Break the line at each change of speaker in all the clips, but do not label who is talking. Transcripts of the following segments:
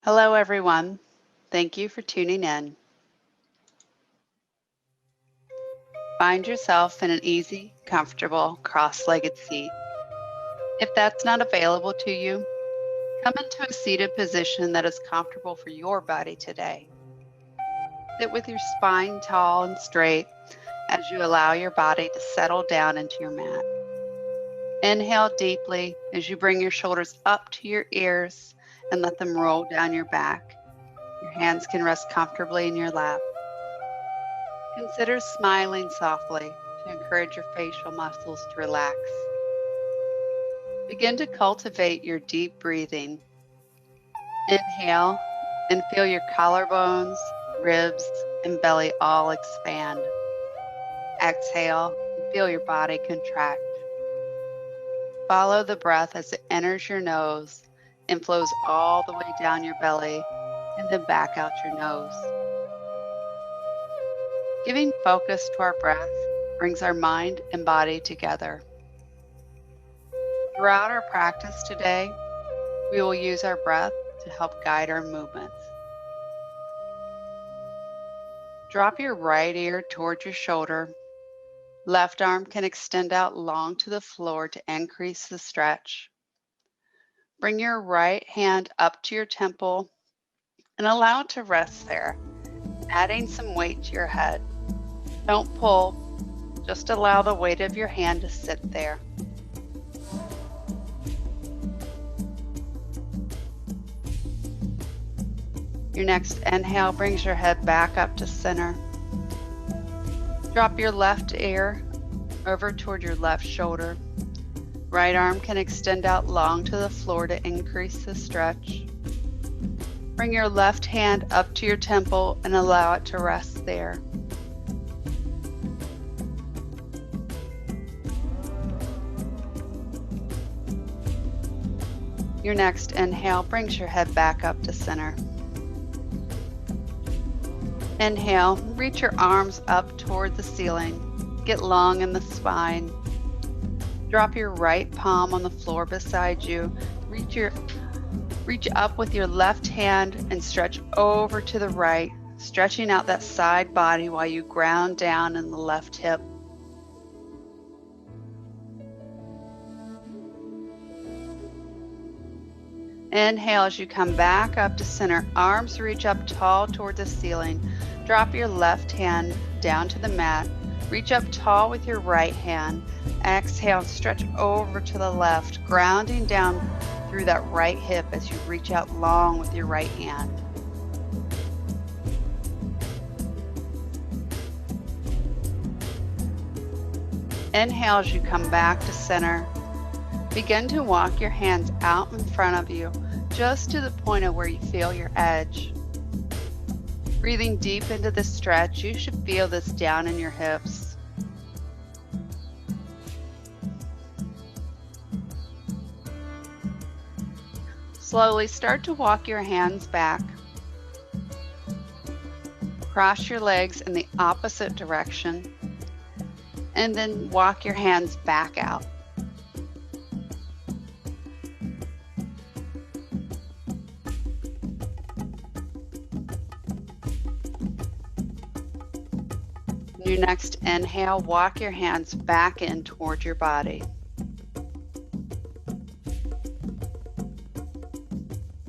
Hello, everyone. Thank you for tuning in. Find yourself in an easy, comfortable, cross-legged seat. If that's not available to you, come into a seated position that is comfortable for your body today. Sit with your spine tall and straight as you allow your body to settle down into your mat. Inhale deeply as you bring your shoulders up to your ears and let them roll down your back. Your hands can rest comfortably in your lap. Consider smiling softly to encourage your facial muscles to relax. Begin to cultivate your deep breathing. Inhale and feel your collarbones, ribs, and belly all expand. Exhale and feel your body contract. Follow the breath as it enters your nose and flows all the way down your belly and then back out your nose. Giving focus to our breath brings our mind and body together. Throughout our practice today, we will use our breath to help guide our movements. Drop your right ear toward your shoulder. Left arm can extend out long to the floor to increase the stretch. Bring your right hand up to your temple and allow it to rest there, adding some weight to your head. Don't pull, just allow the weight of your hand to sit there. Your next inhale brings your head back up to center. Drop your left ear over toward your left shoulder. Right arm can extend out long to the floor to increase the stretch. Bring your left hand up to your temple and allow it to rest there. Your next inhale brings your head back up to center. Inhale, reach your arms up toward the ceiling. Get long in the spine. Drop your right palm on the floor beside you. Reach up with your left hand and stretch over to the right, stretching out that side body while you ground down in the left hip. Inhale as you come back up to center. Arms reach up tall toward the ceiling. Drop your left hand down to the mat. Reach up tall with your right hand. Exhale, stretch over to the left, grounding down through that right hip as you reach out long with your right hand. Inhale as you come back to center. Begin to walk your hands out in front of you, just to the point of where you feel your edge. Breathing deep into the stretch, you should feel this down in your hips. Slowly start to walk your hands back. Cross your legs in the opposite direction, and then walk your hands back out. Your next inhale, walk your hands back in toward your body.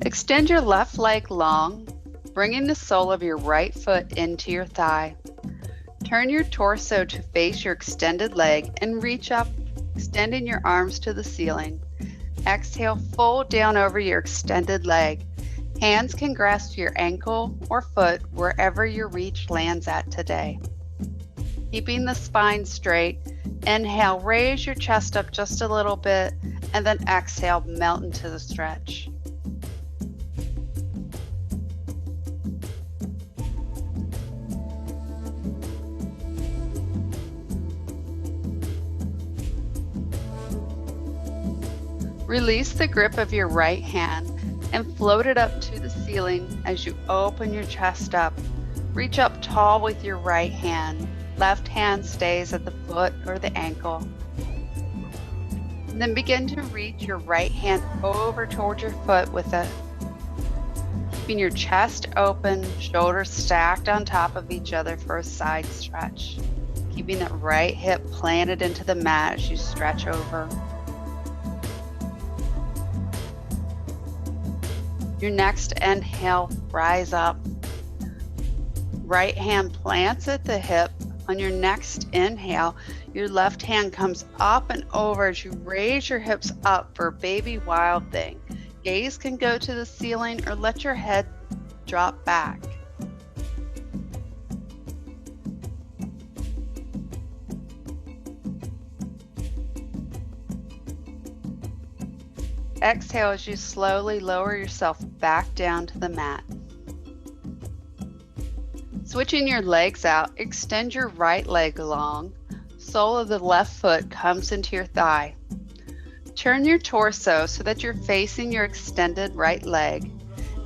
Extend your left leg long, bringing the sole of your right foot into your thigh. Turn your torso to face your extended leg and reach up, extending your arms to the ceiling. Exhale, fold down over your extended leg. Hands can grasp your ankle or foot wherever your reach lands at today. Keeping the spine straight, inhale, raise your chest up just a little bit, and then exhale, melt into the stretch. Release the grip of your right hand and float it up to the ceiling as you open your chest up. Reach up tall with your right hand. Left hand stays at the foot or the ankle. And then begin to reach your right hand over towards your foot with a Keeping your chest open, shoulders stacked on top of each other for a side stretch. Keeping that right hip planted into the mat as you stretch over. Your next inhale, rise up. Right hand plants at the hip. On your next inhale, your left hand comes up and over as you raise your hips up for baby wild thing. Gaze can go to the ceiling or let your head drop back. Exhale as you slowly lower yourself back down to the mat. Switching your legs out, extend your right leg long. Sole of the left foot comes into your thigh. Turn your torso so that you're facing your extended right leg.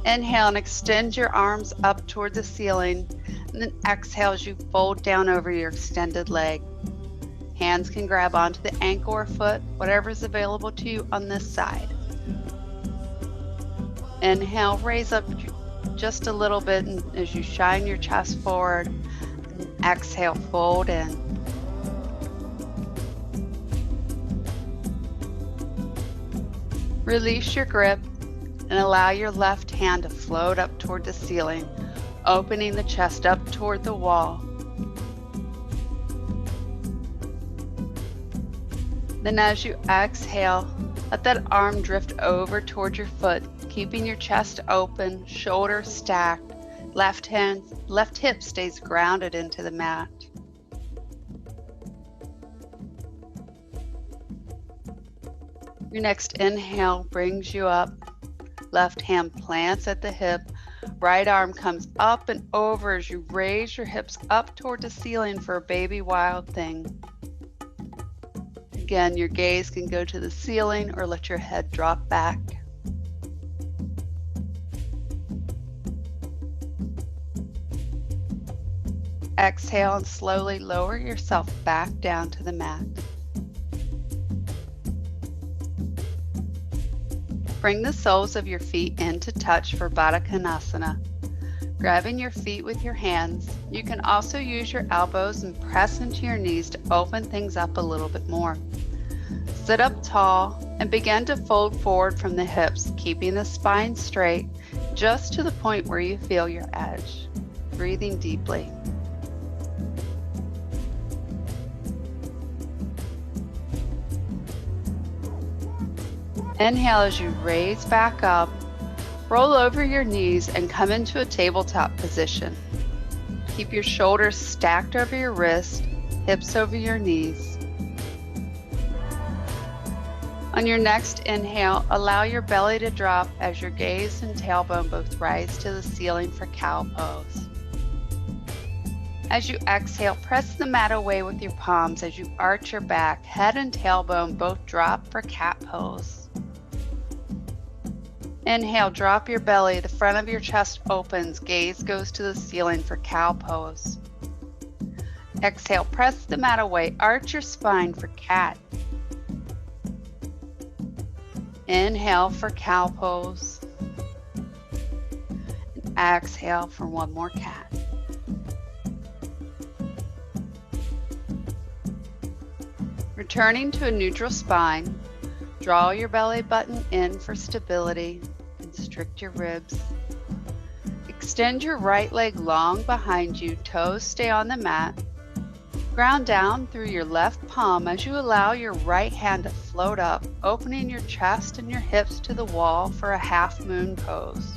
Inhale and extend your arms up toward the ceiling, and then exhale as you fold down over your extended leg. Hands can grab onto the ankle or foot, whatever is available to you on this side. Inhale, raise up just a little bit as you shine your chest forward. And exhale, fold in. Release your grip and allow your left hand to float up toward the ceiling, opening the chest up toward the wall. Then as you exhale, let that arm drift over toward your foot, keeping your chest open, shoulders stacked, left hip stays grounded into the mat. Your next inhale brings you up. Left hand plants at the hip. Right arm comes up and over as you raise your hips up toward the ceiling for a baby wild thing. Again, your gaze can go to the ceiling or let your head drop back. Exhale and slowly lower yourself back down to the mat. Bring the soles of your feet into touch for Baddha Konasana. Grabbing your feet with your hands, you can also use your elbows and press into your knees to open things up a little bit more. Sit up tall and begin to fold forward from the hips, keeping the spine straight just to the point where you feel your edge. Breathing deeply. Inhale as you raise back up, roll over your knees and come into a tabletop position. Keep your shoulders stacked over your wrist, hips over your knees. On your next inhale, allow your belly to drop as your gaze and tailbone both rise to the ceiling for cow pose. As you exhale, press the mat away with your palms as you arch your back, head and tailbone both drop for cat pose. Inhale, drop your belly, the front of your chest opens, gaze goes to the ceiling for cow pose. Exhale, press the mat away, arch your spine for cat. Inhale for cow pose. And exhale for one more cat. Returning to a neutral spine, draw your belly button in for stability. Constrict your ribs. Extend your right leg long behind you, toes stay on the mat. Ground down through your left palm as you allow your right hand to float up, opening your chest and your hips to the wall for a half moon pose.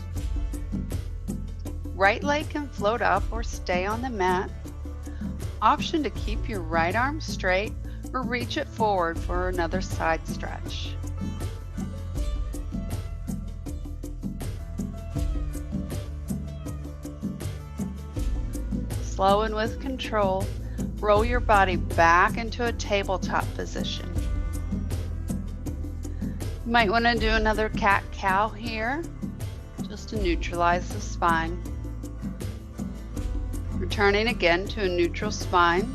Right leg can float up or stay on the mat. Option to keep your right arm straight or reach it forward for another side stretch. Slow and with control, roll your body back into a tabletop position. You might want to do another cat-cow here, just to neutralize the spine. Returning again to a neutral spine.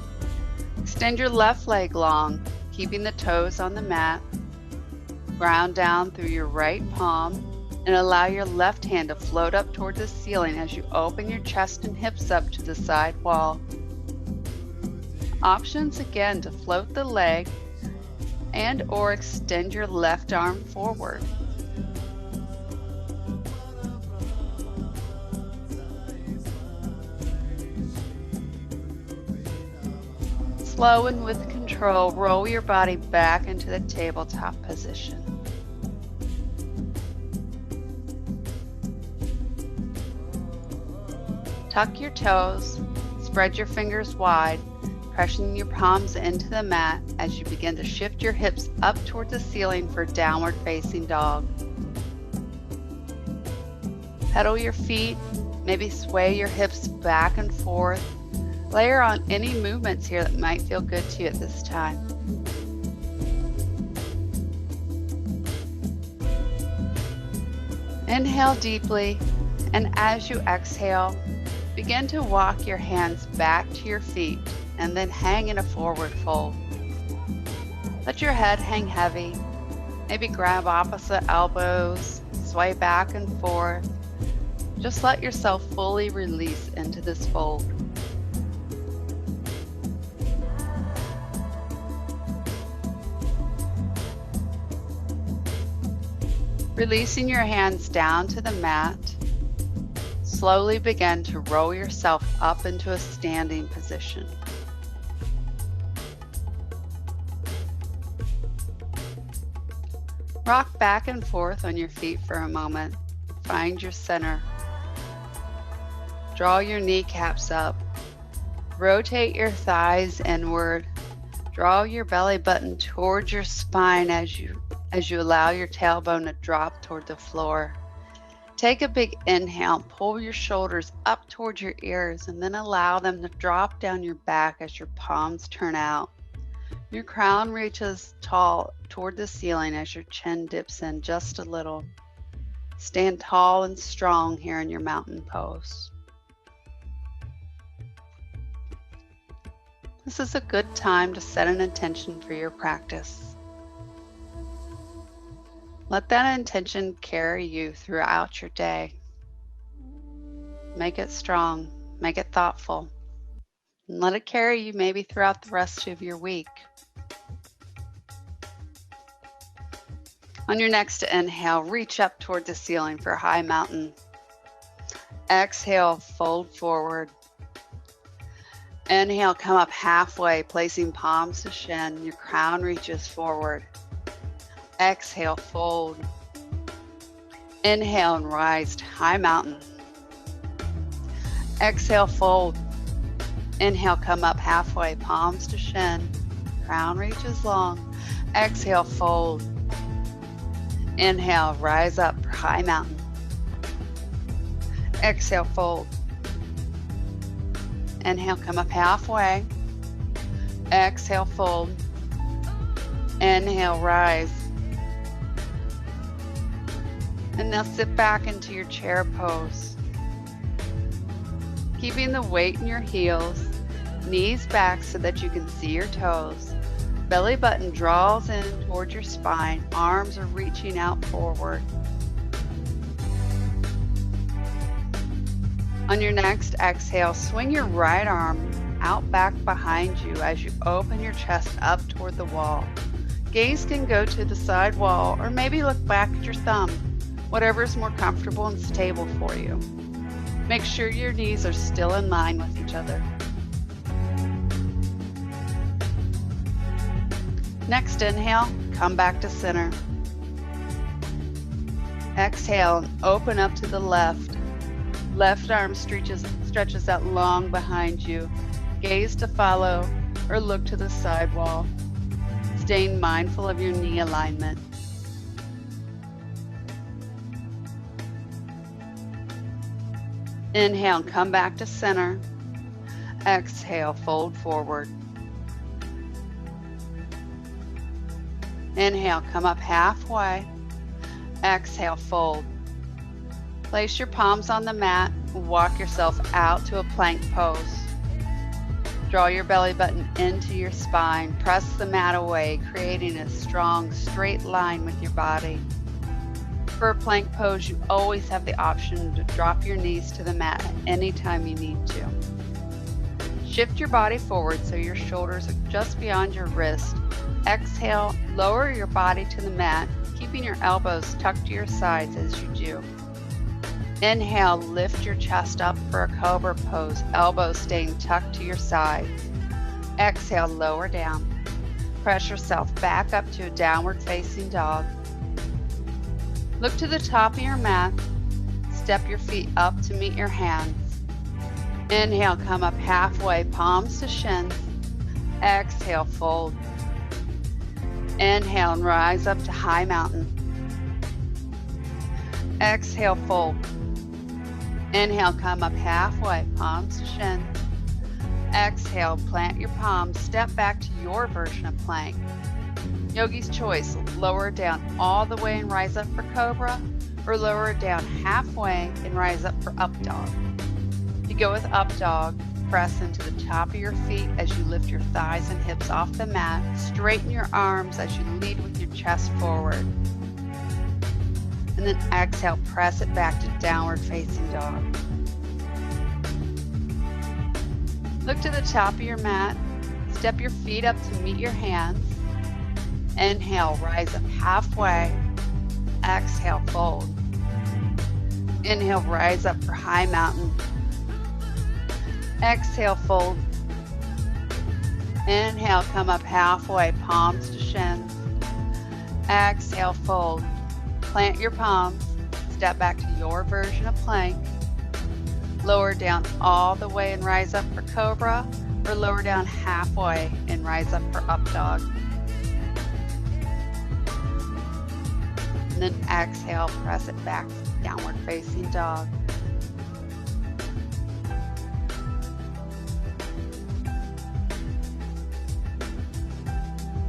Extend your left leg long, keeping the toes on the mat. Ground down through your right palm. And allow your left hand to float up toward the ceiling as you open your chest and hips up to the side wall. Options again to float the leg and or extend your left arm forward. Slow and with control, roll your body back into the tabletop position. Tuck your toes, spread your fingers wide, pressing your palms into the mat as you begin to shift your hips up towards the ceiling for downward facing dog. Pedal your feet, maybe sway your hips back and forth. Layer on any movements here that might feel good to you at this time. Inhale deeply, and as you exhale, begin to walk your hands back to your feet and then hang in a forward fold. Let your head hang heavy. Maybe grab opposite elbows, sway back and forth. Just let yourself fully release into this fold. Releasing your hands down to the mat, slowly begin to roll yourself up into a standing position. Rock back and forth on your feet for a moment. Find your center. Draw your kneecaps up. Rotate your thighs inward. Draw your belly button towards your spine as you allow your tailbone to drop toward the floor. Take a big inhale, pull your shoulders up towards your ears, and then allow them to drop down your back as your palms turn out. Your crown reaches tall toward the ceiling as your chin dips in just a little. Stand tall and strong here in your mountain pose. This is a good time to set an intention for your practice. Let that intention carry you throughout your day. Make it strong, make it thoughtful, and let it carry you maybe throughout the rest of your week. On your next inhale, reach up toward the ceiling for a high mountain. Exhale, fold forward. Inhale, come up halfway, placing palms to shin. Your crown reaches forward. Exhale, fold. Inhale and rise to high mountain. Exhale, fold. Inhale, come up halfway, palms to shin. Crown reaches long. Exhale, fold. Inhale, rise up for high mountain. Exhale, fold. Inhale, come up halfway. Exhale, fold. Inhale, rise. And now sit back into your chair pose. Keeping the weight in your heels, knees back so that you can see your toes. Belly button draws in towards your spine. Arms are reaching out forward. On your next exhale, swing your right arm out back behind you as you open your chest up toward the wall. Gaze can go to the side wall or maybe look back at your thumb. Whatever is more comfortable and stable for you. Make sure your knees are still in line with each other. Next inhale, come back to center. Exhale and open up to the left. Left arm stretches out long behind you. Gaze to follow or look to the side wall. Staying mindful of your knee alignment. Inhale, come back to center. Exhale, fold forward. Inhale, come up halfway. Exhale, fold. Place your palms on the mat and walk yourself out to a plank pose. Draw your belly button into your spine. Press the mat away, creating a strong, straight line with your body. For a plank pose, you always have the option to drop your knees to the mat at any time you need to. Shift your body forward so your shoulders are just beyond your wrist. Exhale, lower your body to the mat, keeping your elbows tucked to your sides as you do. Inhale, lift your chest up for a cobra pose, elbows staying tucked to your sides. Exhale, lower down. Press yourself back up to a downward facing dog. Look to the top of your mat. Step your feet up to meet your hands. Inhale, come up halfway, palms to shins. Exhale, fold. Inhale and rise up to high mountain. Exhale, fold. Inhale, come up halfway, palms to shins. Exhale, plant your palms, step back to your version of plank. Yogi's choice, lower it down all the way and rise up for cobra, or lower it down halfway and rise up for up dog. If you go with up dog, press into the top of your feet as you lift your thighs and hips off the mat. Straighten your arms as you lead with your chest forward. And then exhale, press it back to downward facing dog. Look to the top of your mat. Step your feet up to meet your hands. Inhale, rise up halfway. Exhale, fold. Inhale, rise up for high mountain. Exhale, fold. Inhale, come up halfway, palms to shins. Exhale, fold. Plant your palms. Step back to your version of plank. Lower down all the way and rise up for cobra, or lower down halfway and rise up for up dog. And then exhale, press it back, downward facing dog.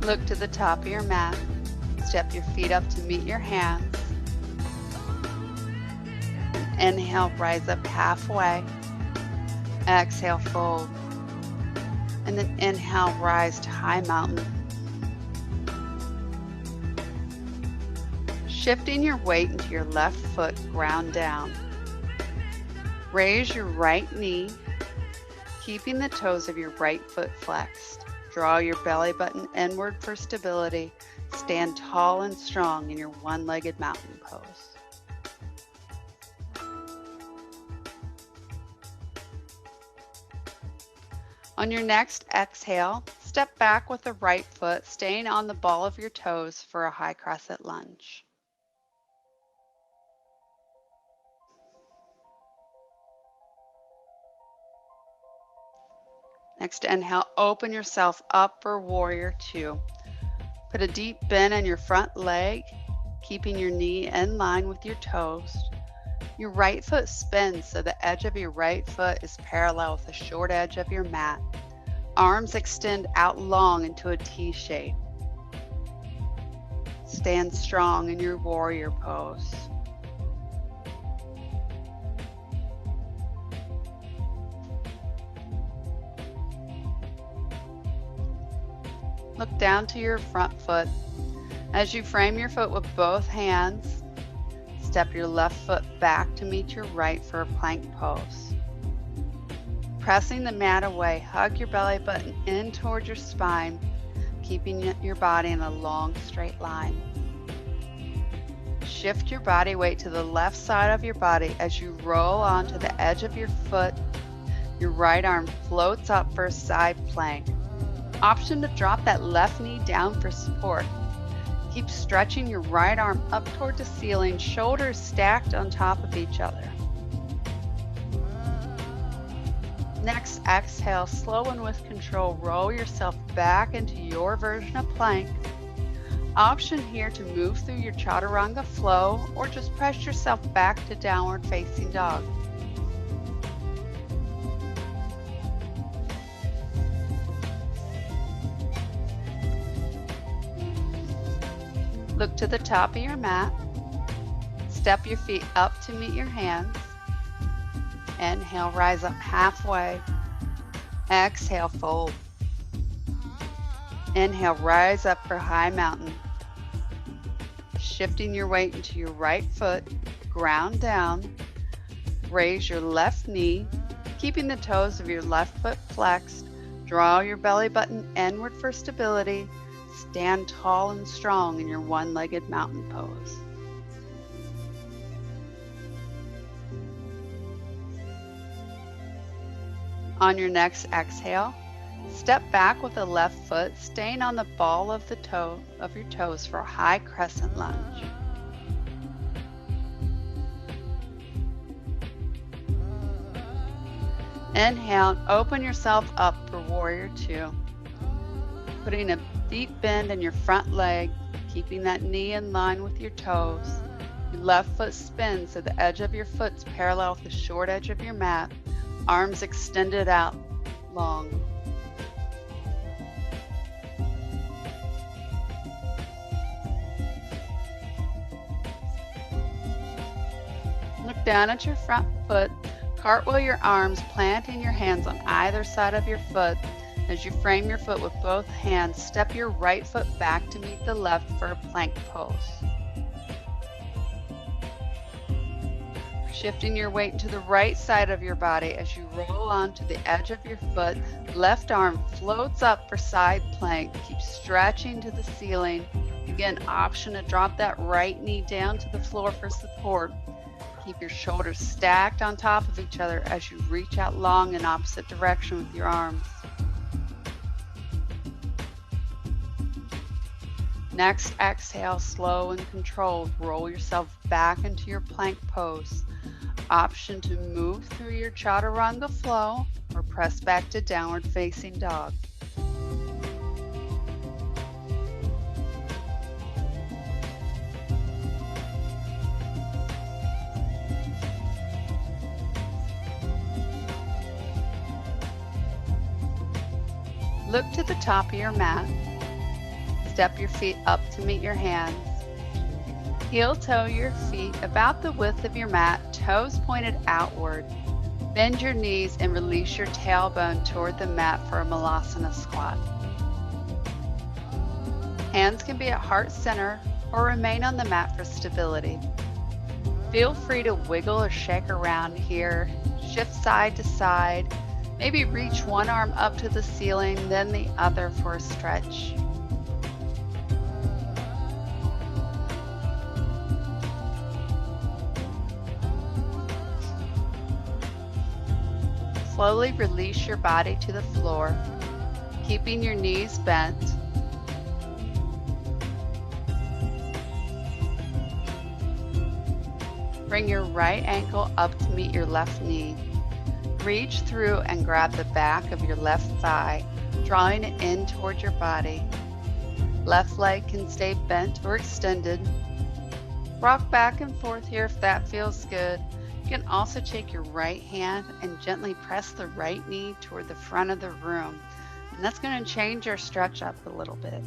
Look to the top of your mat. Step your feet up to meet your hands. Inhale, rise up halfway. Exhale, fold. And then inhale, rise to high mountain. Shifting your weight into your left foot, ground down. Raise your right knee, keeping the toes of your right foot flexed. Draw your belly button inward for stability. Stand tall and strong in your one-legged mountain pose. On your next exhale, step back with the right foot, staying on the ball of your toes for a high crescent lunge. Next inhale, open yourself up for warrior two. Put a deep bend in your front leg, keeping your knee in line with your toes. Your right foot spins so the edge of your right foot is parallel with the short edge of your mat. Arms extend out long into a T shape. Stand strong in your warrior pose. Look down to your front foot. As you frame your foot with both hands, step your left foot back to meet your right for a plank pose. Pressing the mat away, hug your belly button in towards your spine, keeping your body in a long straight line. Shift your body weight to the left side of your body as you roll onto the edge of your foot. Your right arm floats up for a side plank. Option to drop that left knee down for support. Keep stretching your right arm up toward the ceiling, shoulders stacked on top of each other. Next, exhale, slow and with control, roll yourself back into your version of plank. Option here to move through your chaturanga flow or just press yourself back to downward facing dog. Look to the top of your mat. Step your feet up to meet your hands. Inhale, rise up halfway. Exhale, fold. Inhale, rise up for high mountain. Shifting your weight into your right foot, ground down. Raise your left knee, keeping the toes of your left foot flexed. Draw your belly button inward for stability. Stand tall and strong in your one-legged mountain pose. On your next exhale, step back with the left foot, staying on the ball of the toe of your toes for a high crescent lunge. Inhale, open yourself up for Warrior Two. Putting a deep bend in your front leg, keeping that knee in line with your toes. Your left foot spins so the edge of your foot's parallel with the short edge of your mat. Arms extended out long. Look down at your front foot. Cartwheel your arms, planting your hands on either side of your foot. As you frame your foot with both hands, step your right foot back to meet the left for a plank pose. Shifting your weight to the right side of your body as you roll onto the edge of your foot. Left arm floats up for side plank. Keep stretching to the ceiling. Again, option to drop that right knee down to the floor for support. Keep your shoulders stacked on top of each other as you reach out long in opposite direction with your arms. Next, exhale, slow and controlled. Roll yourself back into your plank pose. Option to move through your chaturanga flow or press back to downward facing dog. Look to the top of your mat. Step your feet up to meet your hands. Heel toe your feet about the width of your mat, toes pointed outward. Bend your knees and release your tailbone toward the mat for a Malasana squat. Hands can be at heart center or remain on the mat for stability. Feel free to wiggle or shake around here. Shift side to side. Maybe reach one arm up to the ceiling, then the other for a stretch. Slowly release your body to the floor, keeping your knees bent. Bring your right ankle up to meet your left knee. Reach through and grab the back of your left thigh, drawing it in toward your body. Left leg can stay bent or extended. Rock back and forth here if that feels good. You can also take your right hand and gently press the right knee toward the front of the room. And that's going to change your stretch up a little bit.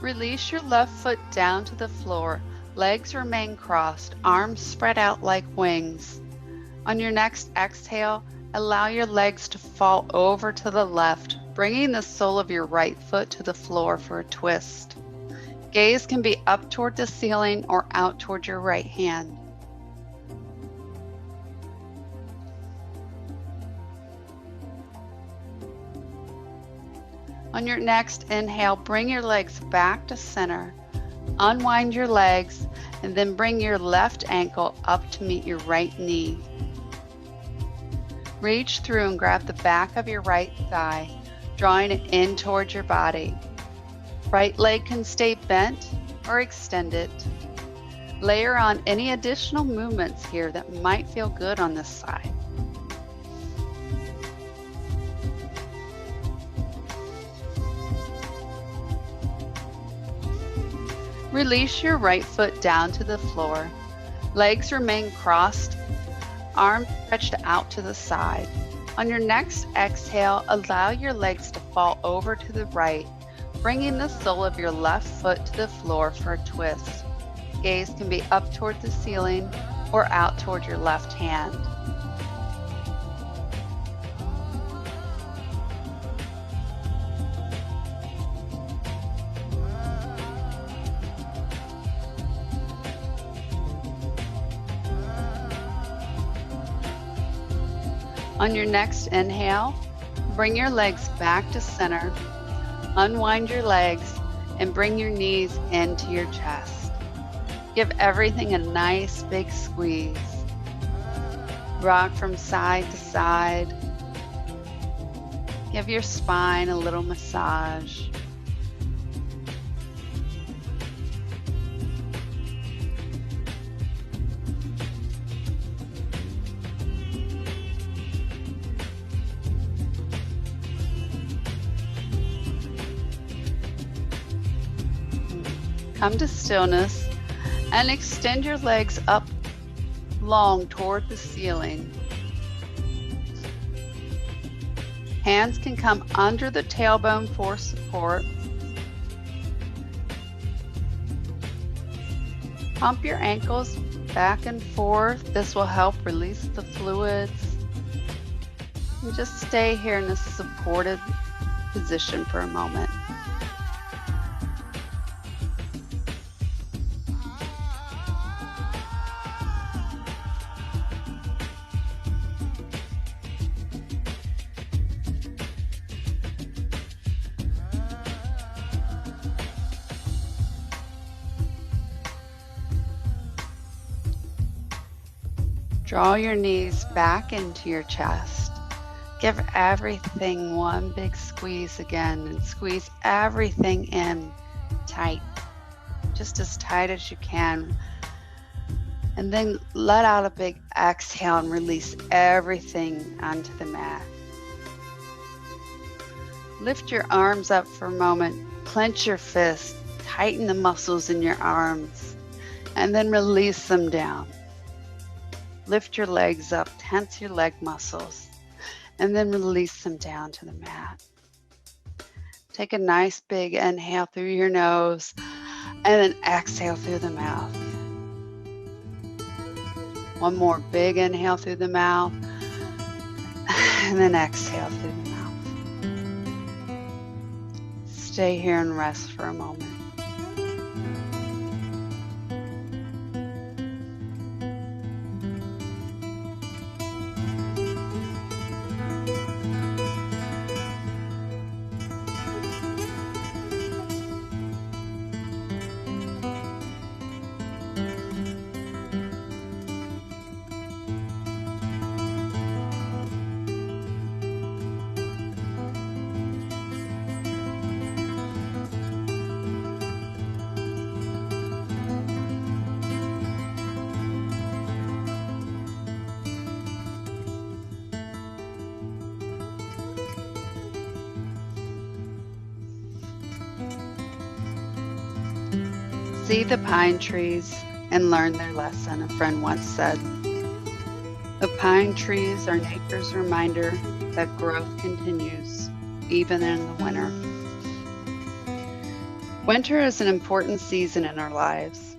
Release your left foot down to the floor. Legs remain crossed, arms spread out like wings. On your next exhale, allow your legs to fall over to the left, bringing the sole of your right foot to the floor for a twist. Gaze can be up toward the ceiling or out toward your right hand. On your next inhale, bring your legs back to center. Unwind your legs and then bring your left ankle up to meet your right knee. Reach through and grab the back of your right thigh, drawing it in towards your body. Right leg can stay bent or extended. Layer on any additional movements here that might feel good on this side. Release your right foot down to the floor. Legs remain crossed, arms stretched out to the side. On your next exhale, allow your legs to fall over to the right, bringing the sole of your left foot to the floor for a twist. Gaze can be up toward the ceiling or out toward your left hand. On your next inhale, bring your legs back to center, unwind your legs, and bring your knees into your chest. Give everything a nice big squeeze. Rock from side to side. Give your spine a little massage. Come to stillness and extend your legs up long toward the ceiling. Hands can come under the tailbone for support. Pump your ankles back and forth. This will help release the fluids. And just stay here in a supported position for a moment. Draw your knees back into your chest. Give everything one big squeeze again and squeeze everything in tight, just as tight as you can. And then let out a big exhale and release everything onto the mat. Lift your arms up for a moment, clench your fists, tighten the muscles in your arms, and then release them down. Lift your legs up, tense your leg muscles, and then release them down to the mat. Take a nice big inhale through your nose and then exhale through the mouth. One more big inhale through the mouth and then exhale through the mouth. Stay here and rest for a moment. See the pine trees and learn their lesson, a friend once said. The pine trees are nature's reminder that growth continues, even in the winter. Winter is an important season in our lives.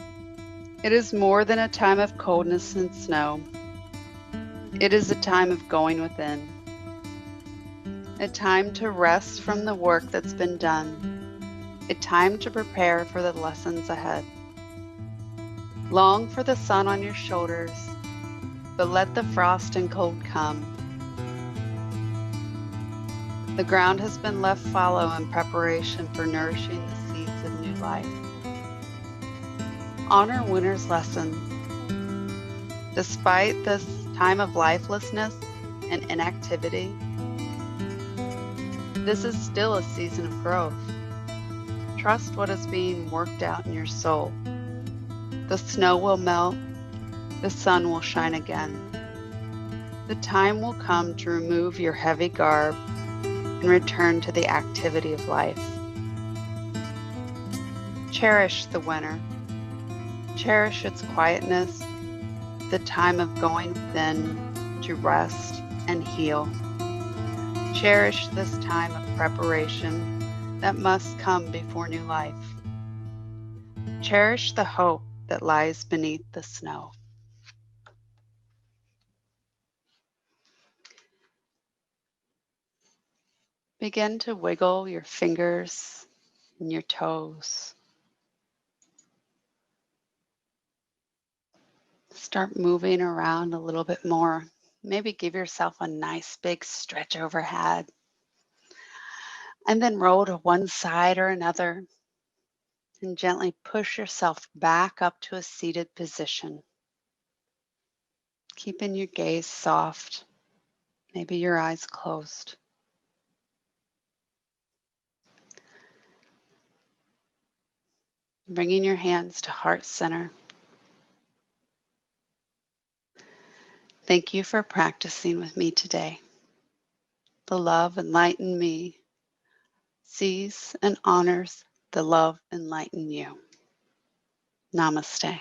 It is more than a time of coldness and snow. It is a time of going within. A time to rest from the work that's been done. A time to prepare for the lessons ahead. Long for the sun on your shoulders, but let the frost and cold come. The ground has been left fallow in preparation for nourishing the seeds of new life. Honor winter's lesson. Despite this time of lifelessness and inactivity, this is still a season of growth. Trust what is being worked out in your soul. The snow will melt, the sun will shine again. The time will come to remove your heavy garb and return to the activity of life. Cherish the winter. Cherish its quietness, the time of going within to rest and heal. Cherish this time of preparation that must come before new life. Cherish the hope that lies beneath the snow. Begin to wiggle your fingers and your toes. Start moving around a little bit more Maybe give yourself a nice big stretch overhead. And then roll to one side or another and gently push yourself back up to a seated position. Keeping your gaze soft, maybe your eyes closed. Bringing your hands to heart center. Thank you for practicing with me today. The love enlightened me sees and honors the love enlightened you. Namaste.